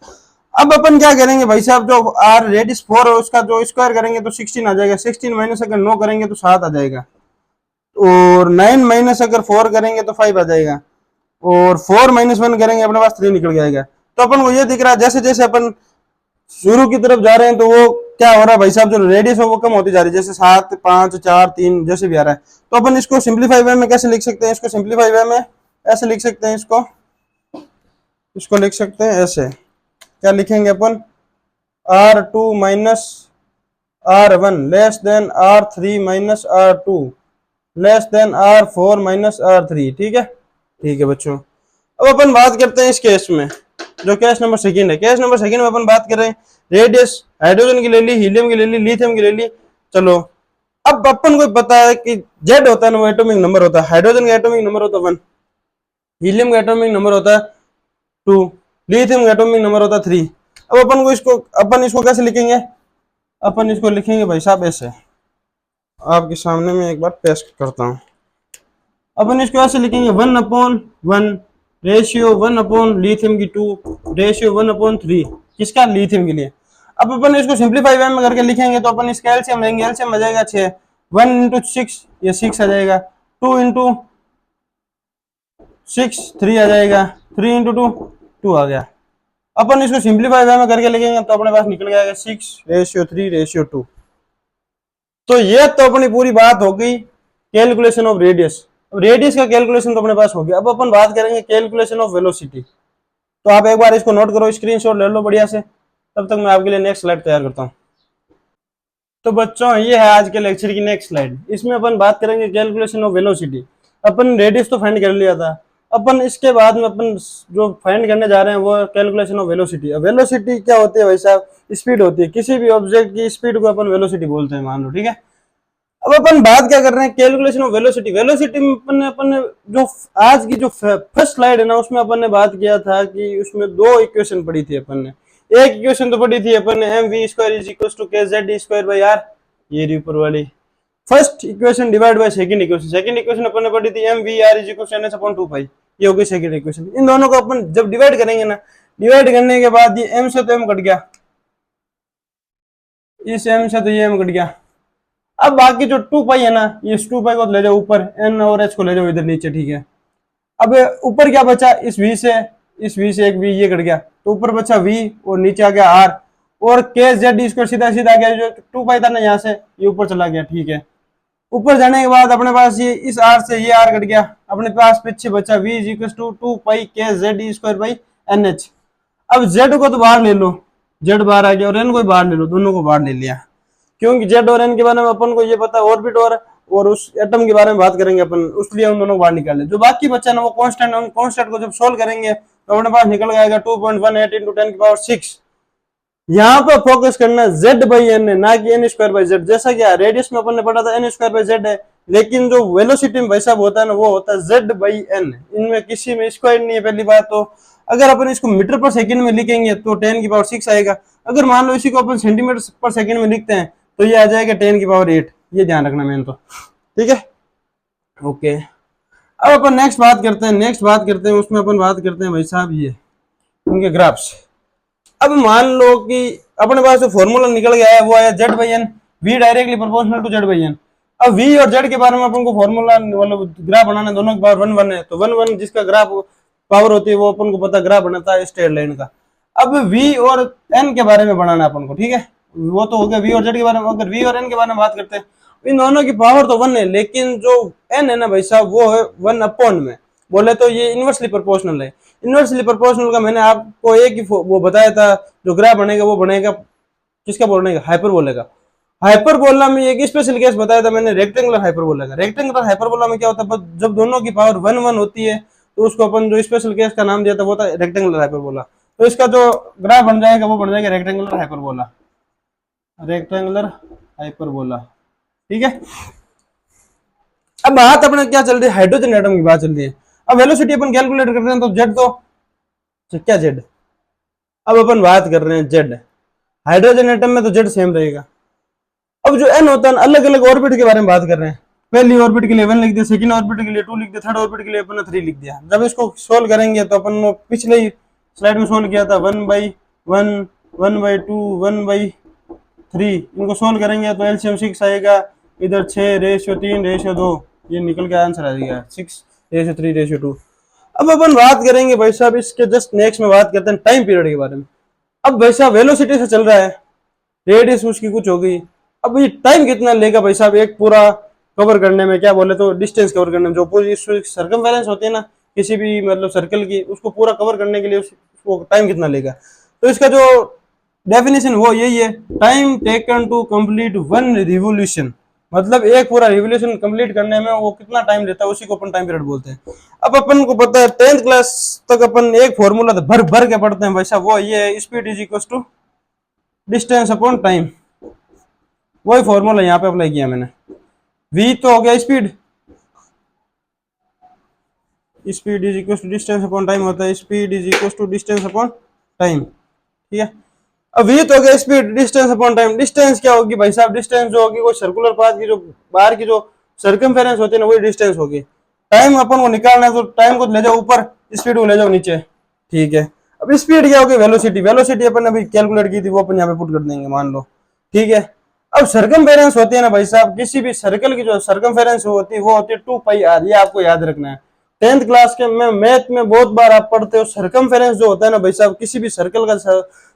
अब अपन क्या करेंगे भाई साहब, जो आर रेडियस 4 है उसका जो स्क्वायर करेंगे तो 16 आ जाएगा, 16 माइनस अगर 9 करेंगे तो 7 आ जाएगा, और 9 माइनस अगर 4 करेंगे तो 5 आ जाएगा, और 4 माइनस 1 करेंगे अपने पास 3 निकल जाएगा। तो अपन को ये दिख रहा है जैसे जैसे अपन शुरू की तरफ जा रहे हैं तो वो क्या हो रहा है भाई साहब, जो रेडियस है वो कम होती जा रही है, जैसे 7 5 4 3 जैसे भी आ रहा है। तो अपन इसको सिंप्लीफाई वे में कैसे लिख सकते हैं, इसको सिंप्लीफाई वे में ऐसे लिख सकते हैं, इसको इसको लिख सकते हैं ऐसे, क्या लिखेंगे अपन, R2 minus R1 less than R3 minus R2 less than R4 minus R3। ठीक है बच्चों। अब अपन बात करते हैं इस केस में, जो केस नंबर सेकंड है। केस नंबर सेकंड में अपन बात कर रहे हैं रेडियस हाइड्रोजन की ले ली, हीलियम की ले ली, लिथियम की ले ली। चलो अब अपन को पता है कि जेड होता है ना वो एटॉमिक नंबर होता है, हाइड्रोजन का एटॉमिक नंबर होता है 1, हीलियम का एटॉमिक नंबर होता है 2, लिथियम का एटॉमिक नंबर होता है 3। अब अपन इसको कैसे लिखेंगे, अपन इसको लिखेंगे भाई साहब ऐसे, आपके सामने में एक बार पेश करता हूं। अपन इसको ऐसे लिखेंगे 1/1 रेशियो 1 लिथियम की 2 रेशियो 1/3 किसका, लिथियम के लिए। अब अपन इसको सिंप्लीफाई वे में करके लिखेंगे तो अपन इसका एलसीएम लेंगे, एलसीएम आ जाएगा 6, 1 इंटू 6 ये 6 आ जाएगा, 2 इंटू 6 3 आ जाएगा, 3 इंटू 2 2 आ गया। अपन इसको सिंप्लीफाई वे में करके लिखेंगे तो अपने पास निकल जाएगा 6:3:2। तो ये तो अपनी पूरी बात हो गई कैलकुलेशन ऑफ रेडियस। अब रेडियस का कैलकुलेशन तो अपने पास हो गया। अब अपन बात करेंगे कैलकुलेशन ऑफ वेलोसिटी। तो आप एक बार इसको नोट करो, स्क्रीनशॉट ले लो बढ़िया से, तब तक मैं आपके लिए नेक्स्ट स्लाइड तैयार करता हूँ। तो बच्चों ये है आज के लेक्चर की नेक्स्ट स्लाइड। इसमें अपन बात करेंगे calculation of velocity. Upon radius तो फाइंड कर लिया था, अपन इसके बाद में अपन जो फाइंड करने जा रहे हैं वो कैलकुलेशन ऑफ वेलोसिटी। अब वेलोसिटी क्या होती है भाई साहब, स्पीड होती है, किसी भी ऑब्जेक्ट की स्पीड को अपन वेलोसिटी बोलते हैं, मान लो। ठीक है, अब अपन बात क्या कर रहे हैं, कैलकुलेशन ऑफ वेलोसिटी। वेलोसिटी में अपन ने जो आज की जो फर्स्ट स्लाइड है ना उसमें अपन ने बात किया था कि उसमें 2 इक्वेशन पढ़ी थी अपन ने। एक इक्वेशन तो पढ़ी थी अपन ने mv²= kz²/r, ये ऊपर वाली first equation divide by second equation. Second equation अपन ने पढ़ी थी mvr=ns/2π, ये हो गई सेकंड इक्वेशन। इन दोनों को अपन जब डिवाइड करेंगे ना, डिवाइड करने के बाद ये m से तो m कट गया, इस m से तो ये m कट गया। अब बाकी जो 2π है ना, ये 2π को ले जाओ ऊपर, n और h को ले जाओ इधर नीचे। ठीक है, अब ऊपर क्या बचा, इस v से एक v ये कट गया, तो ऊपर बचा v और नीचे आ गया r, और kz इसको सीधा सीधा गया, जो 2π था ना यहाँ से ये ऊपर चला गया। ठीक है, ऊपर जाने के बाद अपने पास ये इस r से ये r कट गया, अपने पास पीछे बचा v = 2π kz²/nh। अब z को तो बाहर ले लो, z बाहर आ गया, और n को बाहर ले लो, दोनों को बाहर ले लिया, क्योंकि जेड और एन के बारे में अपन को ये पता है, ऑर्बिट और उस एटम के बारे में बात करेंगे अपन, उसलिए हम दोनों को बाहर निकाले। जो बाकी बचा ना वो कांस्टेंट, हम कांस्टेंट को जब सोल्व करेंगे तो अपने पास निकल जाएगा 2.18 × 10⁶। यहाँ पर फोकस करना z/n है, ना कि n²/z। जैसा कि रेडियस में अपन ने पढ़ा था n²/z है, लेकिन जो वेलोसिटी में भाई साहब होता है ना वो होता है z/n। इनमें किसी में स्क्वायर नहीं है। पहली बात तो अगर अपन इसको मीटर पर सेकंड में लिखेंगे तो 10⁶ आएगा। अगर मान लो इसी को अपन सेंटीमीटर पर सेकंड में लिखते हैं तो ये आ जाएगा 10⁸ ये ध्यान रखना मेन तो। ठीक है, ओके। अब अपन नेक्स्ट बात करते हैं, उसमें अपन बात करते हैं भाई साहब ये उनके ग्राफ्स। अब मान लो कि अपने पास जो फॉर्मूला निकल गया है वो आया z/n, v directly proportional to z/n। अब v और z के बारे में अपन को फॉर्मूला मतलब ग्राफ बनाना, दोनों के पावर 1 1 है, तो 1 1 जिसका ग्राफ पावर होती है वो अपन को पता ग्राफ बनाता है स्ट्रेट लाइन का। अब v और n के बारे में बनाना अपन को। ठीक है, वो तो हो गया v और z के बारे में। अगर v और n के बारे में बात करते हैं, इन दोनों की पावर तो 1 है, लेकिन जो n है ना भाई साहब वो है 1/, में बोले तो ये इनवर्सली प्रोपोर्शनल है। इनवर्सली प्रोपोर्शनल का मैंने आपको एक ही वो बताया था, जो ग्राफ बनेगा वो बनेगा किसका बनेगा, हाइपरबोला का। हाइपरबोला में एक स्पेशल केस बताया था मैंने, रेक्टेंगुलर हाइपरबोला का। रेक्टेंगुलर हाइपरबोला में क्या होता है, जब दोनों की पावर 1 1 होती है तो उसको अपन जो स्पेशल केस का नाम दिया था वो था रेक्टेंगुलर हाइपरबोला। तो इसका जो ग्राफ बन जाएगा वो बन जाएगा रेक्टेंगुलर हाइपरबोला, रेक्टेंगुलर हाइपरबोला। ठीक है, अब बात अपने क्या चल रही है, हाइड्रोजन एटम की बात चल रही है। अब वेलोसिटी अपन कैलकुलेट कर रहे हैं तो जेड तो क्या जेड, अब अपन बात कर रहे हैं जेड। हाइड्रोजन एटम में तो जेड सेम रहेगा। अब जो एन होता है अलग अलग ऑर्बिट के बारे में बात कर रहे हैं। पहली ऑर्बिट के लिए 1 लिख दिया, सेकंड ऑर्बिट के लिए 2 लिख दिया, थर्ड ऑर्बिट के लिए अपन ने 3 लिख दिया। जब इसको सोल्व करेंगे तो अपन पिछले ही स्लाइड में सोल्व किया था 1/1 1, 1/2, 1/3, इनको सोल्व करेंगे तो एलसीएम 6 आएगा, इधर 6:3:2, ये निकल के आंसर आ जाएगा 6:3:2। अब अपन बात करेंगे भाई साहब इसके जस्ट नेक्स्ट में बात करते हैं टाइम पीरियड के बारे में। अब भाई साहब वेलोसिटी से चल रहा है, रेडियस उसकी कुछ हो गई, अब ये टाइम कितना लेगा भाई साहब एक पूरा कवर करने में, क्या बोले तो डिस्टेंस कवर करने में, जो पूरी सर्कमफेरेंस होती है ना किसी भी मतलब सर्कल की, उसको पूरा कवर करने के लिए उसको टाइम कितना लेगा। तो इसका जो डेफिनेशन वो यही है, time taken to complete one revolution, मतलब एक पूरा रिवोल्यूशन कंप्लीट करने में वो कितना टाइम लेता है, उसी को अपन टाइम पीरियड बोलते हैं। अब अपन को पता है 10th क्लास तक अपन एक फॉर्मूला तो भर भर के पढ़ते हैं भाई साहब, वो ये है speed is equal to distance upon time, वही फॉर्मूला यहाँ पे अप्लाई किया मैंने। v तो हो गया speed, speed is equal to distance upon time होता है, speed is equal to distance upon time, ठीक है। अब v तो हो गया speed, distance upon time, distance क्या होगी भाई साहब, डिस्टेंस जो होगी वो सर्कुलर पाथ की जो बाहर की जो सर्कमफेरेंस होती है ना वही डिस्टेंस होगी। टाइम अपन को निकालना है तो टाइम को ले जाओ ऊपर, स्पीड को ले जाओ नीचे, ठीक है। अब स्पीड क्या होगी, वेलोसिटी, वेलोसिटी अपन ने अभी कैलकुलेट की थी वो अपन यहाँ पे पुट कर देंगे मान लो, ठीक है। अब सर्कमफेरेंस होती है ना भाई साहब, किसी भी सर्कल की जो सर्कमफेरेंस होती है वो होती है 2πr, ये आपको याद रखना है। 10th क्लास के में मैथ में बहुत बार आप पढ़ते हो, सर्कमफेरेंस जो होता है ना भाई साहब, किसी भी सर्कल का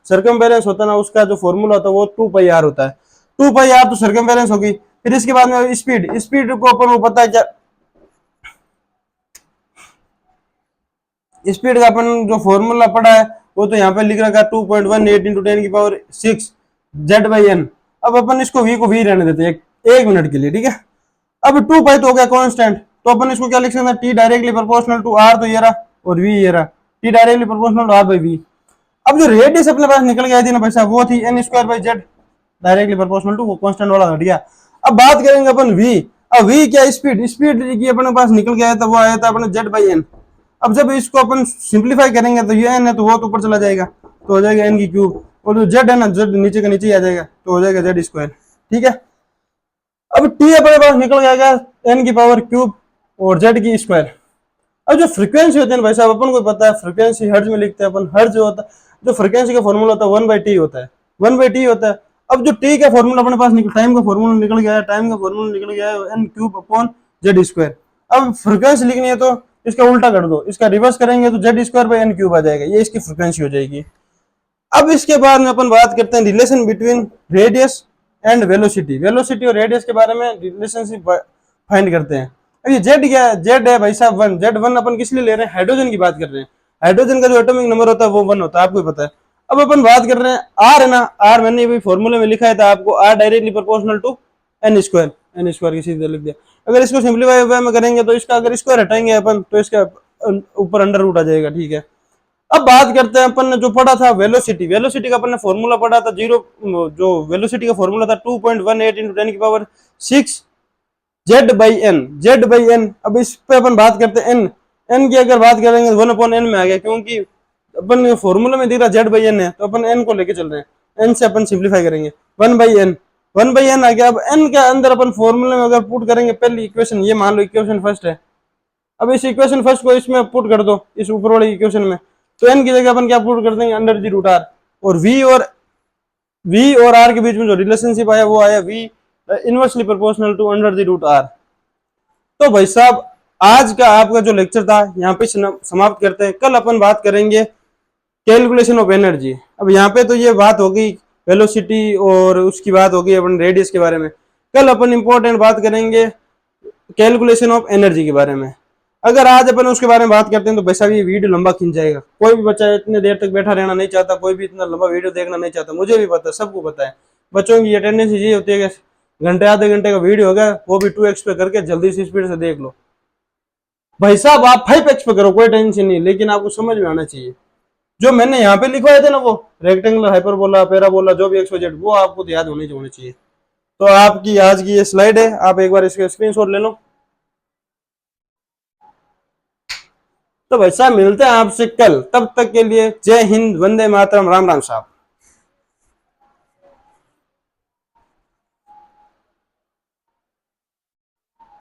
सर्कमफेरेंस होता है ना, उसका जो फॉर्मूला होता है वो 2πr होता है। 2πr तो सर्कमफेरेंस होगी। फिर इसके बाद में स्पीड, स्पीड को अपन को पता है क्या, स्पीड का अपन जो फॉर्मूला पढ़ा है वो तो यहाँ पे लिख रखा है 2.18 इंटू 10⁶ z/n। अब अपन इसको v को v रहने देते हैं एक मिनट के लिए, ठीक है। अब 2π तो हो गया कांस्टेंट, तो अपन इसको क्या लिख सकते हैं, t directly proportional to r, तो ये रहा, और v ये रहा, t directly proportional to r/v। अब जो रेडियस अपने पास निकल के आई थी ना भाई साहब वो थी n²/z, डायरेक्टली प्रोपोर्शनल टू, वो कांस्टेंट वाला हट गया। अब बात करेंगे अपन v, अब v क्या, स्पीड, स्पीड की अपने पास निकल के आया था, वो आया था अपने z/n। अब जब इसको अपन सिंप्लीफाई करेंगे तो ये n है तो वो तो ऊपर चला जाएगा, तो हो जाएगा n3, और जो z है ना, z नीचे का नीचे ही आ जाएगा, तो हो जाएगा z², ठीक है। अब t अपने पास निकल जाएगा n³ और z²। अब जो फ्रीक्वेंसी होती है ना भाई साहब, अपन को पता है फ्रीक्वेंसी हर्ट्ज में लिखते हैं अपन, हर्ट्ज जो होता है, जो फ्रीक्वेंसी का फॉर्मूला होता है 1/t होता है, 1/t होता है। अब जो t का फॉर्मूला अपने पास निकल, टाइम का फॉर्मूला निकल गया है, टाइम का फॉर्मूला निकल गया है n³ z²। अब फ्रीक्वेंसी लिखनी है तो इसका उल्टा कर दो, इसका रिवर्स करेंगे तो z²/n³ आ जाएगा, ये इसकी फ्रीक्वेंसी हो जाएगी। अब इसके बाद में अपन बात करते हैं relation between radius and velocity, velocity और रेडियस के बारे में रिलेशनशिप फाइंड करते हैं। अब ये जेड क्या है, जेड है भाई साहब 1, z1 अपन किस लिए ले रहे हैं, हाइड्रोजन की बात कर रहे हैं, हाइड्रोजन का जो एटॉमिक नंबर होता है वो 1 होता है, आपको पता है। अब अपन बात कर रहे हैं आर है ना, आर मैंने भी फॉर्मूले में लिखा है था आपको, are directly proportional to n², n² की सीधे लिख दिया। अगर इसको सिंप्लीफाई वे में करेंगे तो इसका अगर स्क्वायर हटाएंगे अपन तो इसका ऊपर अंडर रूट आ जाएगा, ठीक है। अब बात करते हैं अपन ने जो पढ़ा था वेलोसिटी, वेलोसिटी का अपन ने फॉर्मूला पढ़ा था जो वेलोसिटी का फॉर्मूला था 2.18 इंटू 10⁶ z/n, z/n। अब इस पे अपन बात करते हैं n, n की अगर बात करेंगे 1/n में आ गया, क्योंकि अपन फॉर्मूला में दिख रहा z/n है तो अपन n को लेके चल रहे हैं, n से अपन सिंप्लीफाई करेंगे 1/n, 1/n आ गया। अब n के अंदर अपन फॉर्मूले में अगर पुट करेंगे पहली इक्वेशन, ये मान लो इक्वेशन फर्स्ट है, अब इस इक्वेशन फर्स्ट को इसमें पुट कर दो इस ऊपर वाली इक्वेशन में, तो n की जगह अपन क्या पुट कर देंगे √r, और v और r के बीच में जो रिलेशनशिप आया वो आया v inversely proportional to √r। तो भाई साहब आज का आपका जो लेक्चर था यहाँ पे समाप्त करते हैं, कल अपन बात करेंगे कैलकुलेशन ऑफ एनर्जी। अब यहाँ पे तो ये बात होगी वेलोसिटी और उसकी बात होगी अपन रेडियस के बारे में, कल अपन इंपॉर्टेंट बात करेंगे कैलकुलेशन ऑफ एनर्जी के बारे में। अगर आज अपन उसके बारे में बात करते हैं तो वैसा भी वीडियो लंबा खिंच जाएगा, कोई भी बच्चा इतने देर तक बैठा रहना नहीं चाहता, कोई भी इतना लंबा वीडियो देखना नहीं चाहता, मुझे भी पता है, सबको पता है। बच्चों की अटेंडेंस ये होती है कि घंटे आधे घंटे का वीडियो होगा वो भी 2x पे करके जल्दी से स्पीड से देख लो। भाई साहब आप 5x पे करो कोई टेंशन नहीं, लेकिन आपको समझ में आना चाहिए। जो मैंने यहाँ पे लिखवाए थे ना वो रेक्टेंगुलर, हाइपरबोला, पैराबोला, जो भी XYZ वो आपको याद होने चाहिए। तो आपकी आज की ये स्लाइड है, आप एक बार इसका स्क्रीनशॉट ले लो। तो भाई साहब मिलते हैं आपसे कल, तब तक के लिए जय हिंद, वंदे मातरम, राम राम साहब।